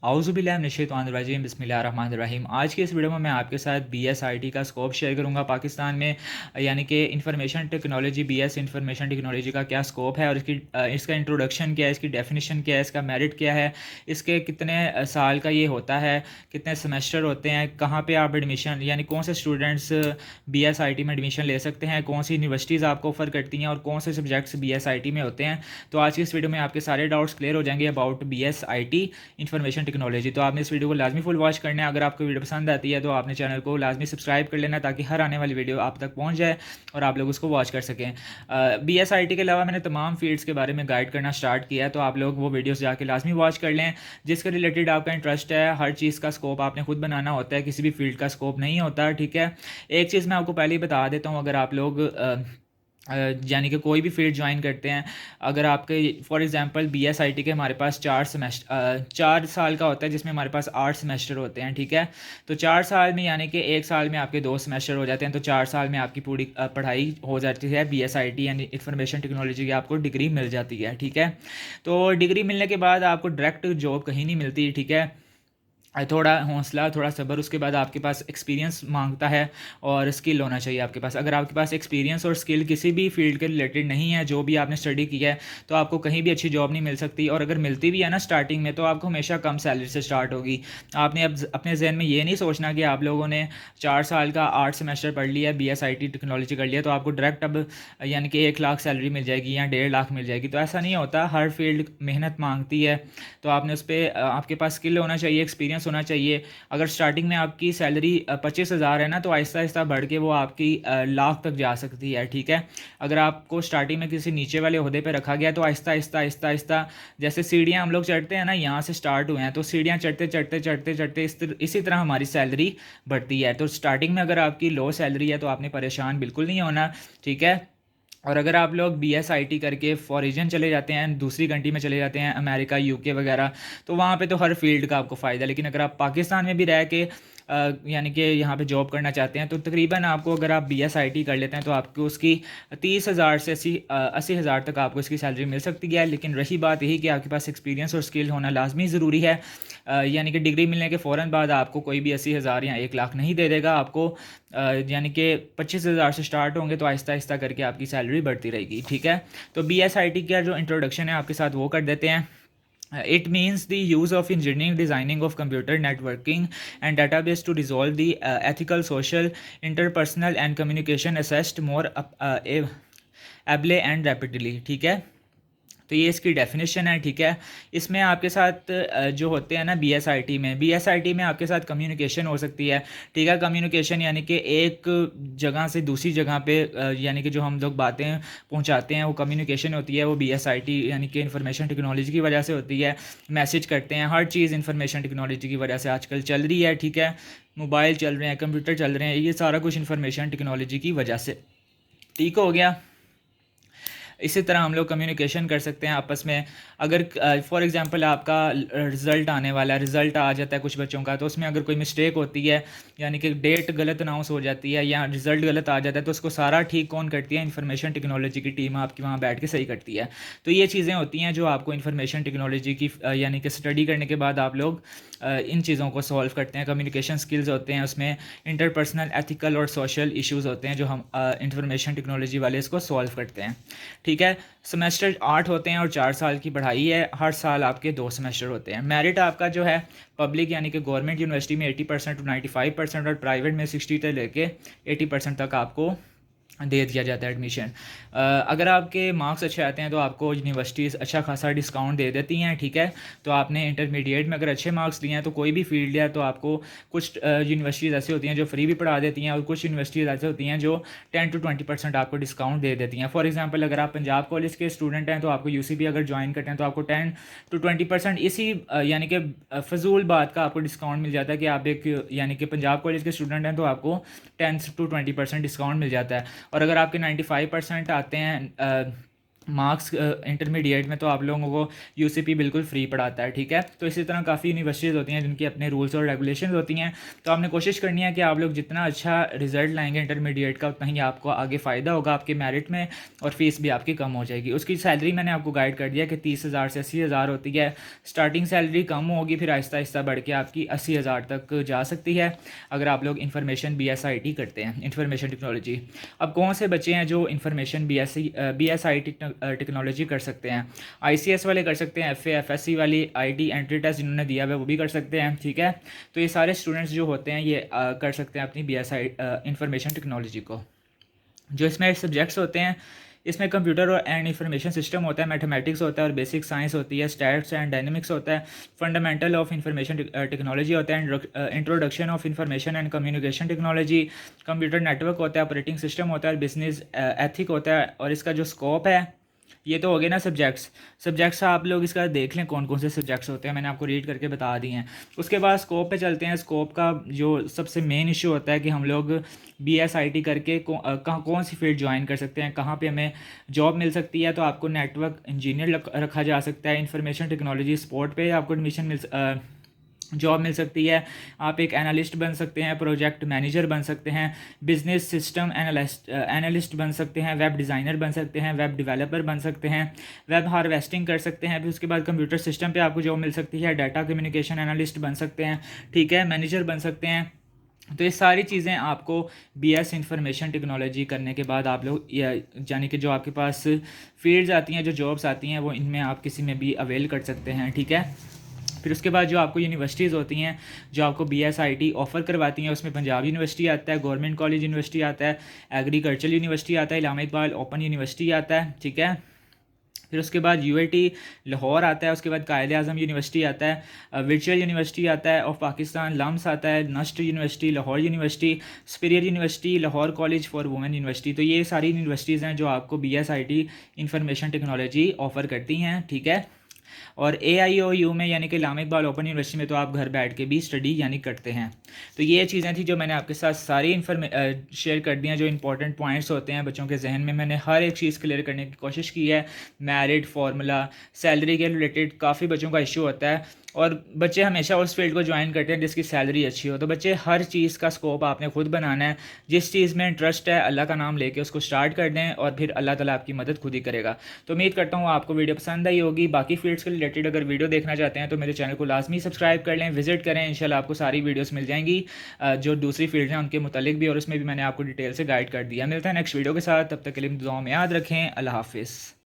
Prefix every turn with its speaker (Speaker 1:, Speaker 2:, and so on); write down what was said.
Speaker 1: औज़ुबिल्लाहिमिनश्शैतानिर्रजीम बिस्मिल्लाहिर्रहमानिर्रहीम। आज की इस वीडियो में मैं आपके साथ बीएसआईटी का स्कोप शेयर करूंगा पाकिस्तान में, यानी कि information technology, BS information technology का क्या स्कोप है और इसका इंट्रोडक्शन क्या है, इसकी डेफिनेशन क्या है, इसका मेरिट क्या है, इसके कितने साल का ये होता है, कितने सेमेस्टर होते हैं, कहाँ पे आप एडमिशन यानी कौन से स्टूडेंट्स बीएसआईटी में एडमिशन ले सकते हैं, कौन सी यूनिवर्सिटीज़ आपको ऑफर करती हैं और कौन से सब्जेक्ट्स बीएसआईटी में होते हैं। तो आज की इस वीडियो में आपके सारे डाउट्स क्लियर हो जाएंगे अबाउट बीएसआईटी इंफॉर्मेशन टेक्नोलॉजी। तो आपने इस वीडियो को लाजमी फुल वॉच करना है। अगर आपको वीडियो पसंद आती है तो आपने चैनल को लाजमी सब्सक्राइब कर लेना ताकि हर आने वाली वीडियो आप तक पहुंच जाए और आप लोग उसको वॉच कर सकें। बीएसआईटी के अलावा मैंने तमाम फील्ड्स के बारे में गाइड करना स्टार्ट किया है, तो आप लोग वो वीडियोस जाके लाजमी वॉच कर लें जिसके रिलेटेड आपका इंटरेस्ट है। हर चीज़ का स्कोप आपने खुद बनाना होता है, किसी भी फील्ड का स्कोप नहीं होता, ठीक है। एक चीज़ मैं आपको पहले ही बता देता हूँ, अगर आप लोग यानी कि कोई भी फील्ड ज्वाइन करते हैं, अगर आपके फॉर एग्जांपल बीएसआईटी के हमारे पास 4 साल का होता है जिसमें हमारे पास 8 सेमेस्टर होते हैं, ठीक है। तो 4 साल में यानी कि 1 साल में आपके 2 सेमेस्टर हो जाते हैं, तो 4 साल में आपकी पूरी पढ़ाई हो जाती है बीएसआईटी यानी इंफॉर्मेशन टेक्नोलॉजी की, आपको डिग्री मिल जाती है, ठीक है। तो डिग्री मिलने के बाद आपको डायरेक्ट जॉब कहीं नहीं मिलती, ठीक है। थोड़ा हौसला, थोड़ा सब्र, उसके बाद आपके पास एक्सपीरियंस मांगता है और स्किल होना चाहिए आपके पास। अगर आपके पास एक्सपीरियंस और स्किल किसी भी फील्ड के रिलेटेड नहीं है, जो भी आपने स्टडी किया है, तो आपको कहीं भी अच्छी जॉब नहीं मिल सकती। और अगर मिलती भी है ना स्टार्टिंग में, तो आपको हमेशा कम सैलरी से स्टार्ट होगी। आपने अब अपने जहन में ये नहीं सोचना कि आप लोगों ने 4 साल का 8 सेमेस्टर पढ़ लिया, बीएसआईटी टेक्नोलॉजी कर लिया, तो आपको डायरेक्ट अब यानी कि 1 लाख सैलरी मिल जाएगी या 1.5 लाख मिल जाएगी। तो ऐसा नहीं होता, हर फील्ड मेहनत मांगती है। तो आपने उस पर आपके पास स्किल होना चाहिए, एक्सपीरियंस होना चाहिए। अगर स्टार्टिंग में आपकी सैलरी 25,000 है ना, तो आहिस्ता आहिस्ता बढ़ के वो आपकी लाख तक जा सकती है, ठीक है। अगर आपको स्टार्टिंग में किसी नीचे वाले ओहदे पे रखा गया, तो आहिस्ता आहिस्ता आहिस्ता आहिस्ता जैसे सीढ़ियाँ हम लोग चढ़ते हैं ना, यहाँ से स्टार्ट हुए हैं, तो सीढ़ियाँ चढ़ते चढ़ते चढ़ते चढ़ते इसी तरह हमारी सैलरी बढ़ती है। तो स्टार्टिंग में अगर आपकी लो सैलरी है तो आपने परेशान बिल्कुल नहीं होना, ठीक है। और अगर आप लोग बीएसआईटी करके फॉरेन चले जाते हैं, दूसरी कंट्री में चले जाते हैं, अमेरिका, यूके वगैरह, तो वहाँ पे तो हर फील्ड का आपको फ़ायदा है। लेकिन अगर आप पाकिस्तान में भी रह के यानी कि यहाँ पे जॉब करना चाहते हैं, तो तकरीबन आपको, अगर आप बीएसआईटी कर लेते हैं, तो आपको उसकी 30,000 से 80,000 तक आपको इसकी सैलरी मिल सकती है। लेकिन रही बात यही कि आपके पास एक्सपीरियंस और स्किल होना लाजमी ज़रूरी है। यानी कि डिग्री मिलने के फ़ौरन बाद आपको कोई भी 80,000 या 1 लाख नहीं दे देगा आपको। यानी कि 25,000 से स्टार्ट होंगे, तो आहिस्ता आहिस्ता करके आपकी सैलरी बढ़ती रहेगी, ठीक है। तो बीएसआईटी का जो इंट्रोडक्शन है आपके साथ वो कर देते हैं। It means the use of engineering designing of computer networking and database to resolve the ethical, social, interpersonal and communication assessed more able and rapidly, ठीक है। तो ये इसकी डेफिनेशन है, ठीक है। इसमें आपके साथ जो होते हैं ना बीएसआईटी में आपके साथ कम्युनिकेशन हो सकती है, ठीक है। कम्युनिकेशन यानी कि एक जगह से दूसरी जगह पे यानी कि जो हम लोग बातें पहुंचाते हैं वो कम्युनिकेशन होती है, वो बीएसआईटी यानी कि इंफॉर्मेशन टेक्नोलॉजी की वजह से होती है। मैसेज करते हैं, हर चीज़ इंफॉर्मेशन टेक्नोलॉजी की वजह से आजकल चल रही है, ठीक है। मोबाइल चल रहे हैं, कंप्यूटर चल रहे हैं, ये सारा कुछ इंफॉर्मेशन टेक्नोलॉजी की वजह से, ठीक हो गया। इसी तरह हम लोग कम्युनिकेशन कर सकते हैं आपस में। अगर फॉर एग्जांपल आपका रिज़ल्ट आने वाला है, रिज़ल्ट आ जाता है कुछ बच्चों का, तो उसमें अगर कोई मिस्टेक होती है, यानी कि डेट गलत अनाउंस हो जाती है या रिज़ल्ट गलत आ जाता है, तो उसको सारा ठीक कौन करती है? इंफॉर्मेशन टेक्नोलॉजी की टीम आपकी वहाँ बैठ के सही करती है। तो ये चीज़ें होती हैं जो आपको इंफॉर्मेशन टेक्नोलॉजी की यानी कि स्टडी करने के बाद आप लोग इन चीज़ों को सॉल्व करते हैं। कम्युनिकेशन स्किल्स होते हैं उसमें, इंटरपर्सनल, एथिकल और सोशल इश्यूज़ होते हैं जो हम इंफॉर्मेशन टेक्नोलॉजी वाले इसको सॉल्व करते हैं, ठीक है। सेमेस्टर 8 होते हैं और 4 साल की पढ़ाई है। हर साल आपके 2 सेमेस्टर होते हैं। मेरिट आपका जो है पब्लिक यानी कि गवर्नमेंट यूनिवर्सिटी में 80% टू 95% और प्राइवेट में 60 से लेके 80% तक आपको दे दिया जाता है एडमिशन। अगर आपके मार्क्स अच्छे आते हैं तो आपको यूनिवर्सिटीज़ अच्छा खासा डिस्काउंट दे देती हैं, ठीक है। तो आपने इंटरमीडिएट में अगर अच्छे मार्क्स लिए हैं तो कोई भी फील्ड है तो आपको कुछ यूनिवर्सिटीज़ ऐसी होती हैं जो फ्री भी पढ़ा देती हैं और कुछ यूनिवर्सिटीज़ ऐसी होती हैं जो 10 to 20% आपको डिस्काउंट दे देती हैं। फॉर एग्जांपल अगर आप पंजाब कॉलेज के स्टूडेंट हैं तो आपको यूसीबी अगर ज्वाइन करते हैं तो आपको 10 to 20% इसी यानी कि फजूल बात का आपको डिस्काउंट मिल जाता है कि आप एक यानी कि पंजाब कॉलेज के स्टूडेंट हैं तो आपको 10 to 20% डिस्काउंट मिल जाता है। और अगर आपके 95% आते हैं मार्क्स इंटरमीडिएट में तो आप लोगों को यूसीपी बिल्कुल फ्री पढ़ाता है, ठीक है। तो इसी तरह काफ़ी यूनिवर्सिटीज़ होती हैं जिनकी अपने रूल्स और रेगुलेशंस होती हैं। तो आपने कोशिश करनी है कि आप लोग जितना अच्छा रिजल्ट लाएंगे इंटरमीडिएट का, उतना ही आपको आगे फ़ायदा होगा आपके मेरिट में, और फीस भी आपकी कम हो जाएगी। उसकी सैलरी मैंने आपको गाइड कर दिया कि 30,000 से 80,000 होती है। स्टार्टिंग सैलरी कम होगी, फिर आहिस्ता आहिस्ता बढ़ के आपकी 80,000 तक जा सकती है अगर आप लोग इन्फॉर्मेशन BSIT करते हैं, इंफॉर्मेशन टेक्नोलॉजी। अब कौन से बच्चे हैं जो इन्फॉर्मेशन BSIT टेक्नोलॉजी कर सकते हैं? ICS वाले कर सकते हैं, FA FSC वाली IT एंट्री टेस्ट जिन्होंने दिया हुआ है वो भी कर सकते हैं, ठीक है। तो ये सारे स्टूडेंट्स जो होते हैं ये कर सकते हैं अपनी BSI इंफॉर्मेशन टेक्नोलॉजी को। जो इसमें सब्जेक्ट्स होते हैं, इसमें कंप्यूटर और एंड इंफॉर्मेशन सिस्टम होता है, मैथमेटिक्स होता है और बेसिक साइंस होती है, स्टैट्स एंड डायनेमिक्स होता है, फंडामेंटल ऑफ इंफॉर्मेशन टेक्नोलॉजी होता है, introduction of information and communication technology, computer network होता है, ऑपरेटिंग सिस्टम होता है, बिजनेस एथिक होता है। और इसका जो स्कोप है, ये तो हो गए ना सब्जेक्ट्स आप लोग इसका देख लें कौन कौन से सब्जेक्ट्स होते हैं, मैंने आपको रीड करके बता दिए हैं। उसके बाद स्कोप पे चलते हैं। स्कोप का जो सबसे मेन इशू होता है कि हम लोग BSIT करके कौन सी फील्ड ज्वाइन कर सकते हैं, कहाँ पे हमें जॉब मिल सकती है। तो आपको नेटवर्क इंजीनियर रखा जा सकता है, इंफॉर्मेशन टेक्नोलॉजी स्पोर्ट पे आपको एडमिशन जॉब मिल सकती है। आप एक एनालिस्ट बन सकते हैं, प्रोजेक्ट मैनेजर बन सकते हैं, बिजनेस सिस्टम एनालिस्ट बन सकते हैं, वेब डिज़ाइनर बन सकते हैं, वेब डेवलपर बन सकते हैं, वेब हार्वेस्टिंग कर सकते हैं। फिर उसके बाद कंप्यूटर सिस्टम पे आपको जॉब मिल सकती है, डाटा कम्युनिकेशन एनालिस्ट बन सकते हैं, ठीक है, मैनेजर बन सकते हैं। तो ये सारी चीज़ें आपको BS इंफॉर्मेशन टेक्नोलॉजी करने के बाद आप लोग यानी कि जो आपके पास फील्ड्स आती हैं, जो जॉब्स आती हैं, वो इनमें आप किसी में भी अवेल कर सकते हैं, ठीक है। फिर उसके बाद जो आपको यूनिवर्सिटीज़ होती हैं जो आपको BSIT ऑफ़र करवाती हैं, उसमें पंजाब यूनिवर्सिटी आता है, गवर्नमेंट कॉलेज यूनिवर्सिटी आता है, एग्रीकल्चर यूनिवर्सिटी आता है, इलामा इकबाल ओपन यूनिवर्सिटी आता है, ठीक है। फिर उसके बाद UAT लाहौर आता है, उसके बाद कायद-ए-आज़म यूनिवर्सिटी आता है, वर्चुअल यूनिवर्सिटी आता है ऑफ पाकिस्तान, लम्स आता है, NUST University, Lahore University, Superior University, Lahore College for Women University. तो ये सारी यूनिवर्सिटीज़ हैं जो आपको BSIT इंफॉर्मेशन टेक्नोलॉजी ऑफ़र करती हैं, ठीक है। और AIOU में यानी कि इलामा इकबाल ओपन यूनिवर्सिटी में तो आप घर बैठ के भी स्टडी यानी करते हैं। तो ये चीज़ें थी जो मैंने आपके साथ सारी शेयर कर दी हैं, जो इंपॉर्टेंट पॉइंट्स होते हैं बच्चों के जहन में। मैंने हर एक चीज़ क्लियर करने की कोशिश की है। मैरिट फार्मूला, सैलरी के रिलेटेड काफ़ी बच्चों का इशू होता है, और बच्चे हमेशा उस फील्ड को ज्वाइन करते हैं जिसकी सैलरी अच्छी हो। तो बच्चे हर चीज़ का स्कोप आपने खुद बनाना है। जिस चीज़ में इंटरेस्ट है अल्लाह का नाम लेके उसको स्टार्ट कर दें, और फिर अल्लाह ताला आपकी मदद खुद ही करेगा। तो उम्मीद करता हूँ आपको वीडियो पसंद आई होगी। बाकी फील्ड्स के रिलेटेड अगर वीडियो देखना चाहते हैं तो मेरे चैनल को लाजमी सब्सक्राइब कर लें, विजिट करें, इंशाल्लाह आपको सारी वीडियोस मिल जाएंगी जो दूसरी फील्ड हैं उनके मुतालिक भी, और उसमें भी मैंने आपको डिटेल से गाइड कर दिया। मिलता है नेक्स्ट वीडियो के साथ, तब तक के लिए दुआओं में याद रखें। अल्लाह हाफिज़।